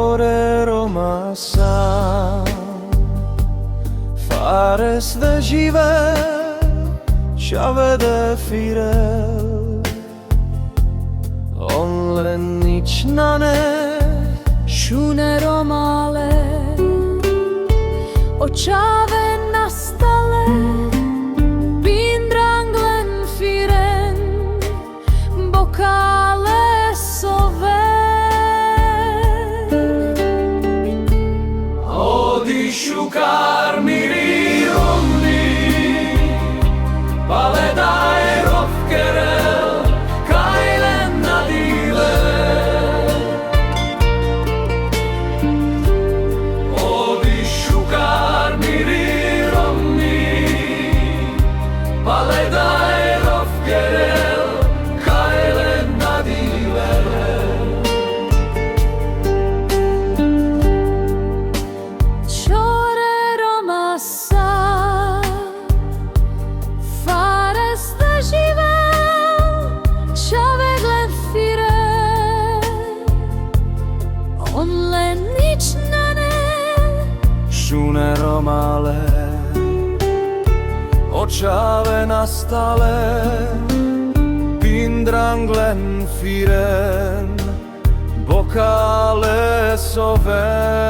Torero massa fares de živé čave de firel on len nič na ne šunero male očave na stale bindranglen firen bokale sove Odišu karmiri romni Paledaj rovkerel Kajlen na dile Odišu karmiri romni Paledaj rovkerel Kajlen na dile Šunero male očave na stale bindranglen firen bokale sove